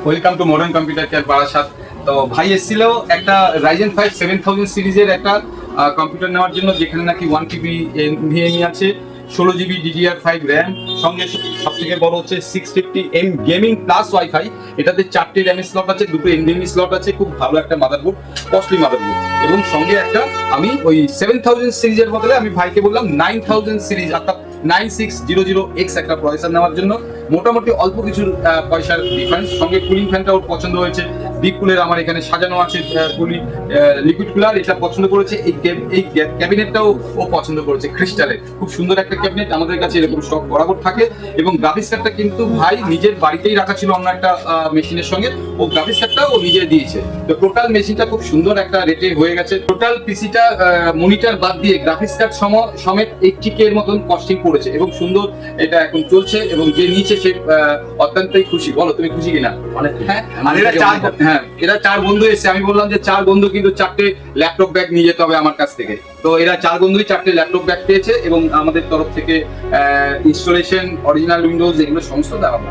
Welcome to modern computer care Barasat. তো ভাই এসেছিল একটা Ryzen 5 7000 সিরিজের একটা কম্পিউটার নেওয়ার জন্য, যেখানে নাকি 1 TB NVMe আছে, 16 GB DDR5 র্যাম, সঙ্গে সবথেকে বড় হচ্ছে 650M গেমিং প্লাস ওয়াইফাই। এটাতে 4টে র্যাম স্লট আছে, 2টো NVMe স্লট আছে, খুব ভালো একটা মাদারবোর্ড, কস্টলি মাদারবোর্ড। এবং সঙ্গে একটা আমি ওই 7000 সিরিজের বদলে আমি ভাইকে বললাম 9000 সিরিজ অর্থাৎ 9600X একটা প্রসেসর নেওয়ার জন্য। মোটামুটি অল্প কিছু পয়সার ডিফারেন্স। সঙ্গে কুলিং ফ্যানটা ওর পছন্দ হয়েছে, ডিপ কুলের আমার এখানে সাজানো আছে লিকুইড কুলার, এটা পছন্দ করেছে। এই ক্যাবিনেটটাও ও পছন্দ করেছে, ক্রিস্টালের খুব সুন্দর একটা ক্যাবিনেট। আমাদের কাছে এরকম সব বরাবর থাকে। এবং গ্রাফিক্স কার্ডটা কিন্তু ভাই নিজের বাড়িতেই রাখা ছিল অন্য একটা মেশিনের সঙ্গে, ও গ্রাফিক্স কার্ডটা ও নিজে দিয়েছে। তো টোটাল মেশিনটা খুব সুন্দর একটা রেটে হয়ে গেছে। টোটাল পিসিটা মনিটর বাদ দিয়ে গ্রাফিক্স কার্ড সমেত 80K এর মতন কস্টিং পড়েছে এবং সুন্দর এটা এখন চলছে। এবং যে নিচে সে অত্যন্তই খুশি। বলো তুমি খুশি কিনা? হ্যাঁ, আর এরা চার বন্ধু এসেছে। আমি বললাম যে 4 বন্ধু কিন্তু 4টে ল্যাপটপ ব্যাগ নিয়ে যেতে হবে আমার কাছ থেকে। তো এরা 4 বন্ধুই 4টে ল্যাপটপ ব্যাগ পেয়েছে এবং আমাদের তরফ থেকে ইনস্টলেশন, অরিজিনাল উইন্ডোজ, এগুলো সমস্ত দেওয়া হবে।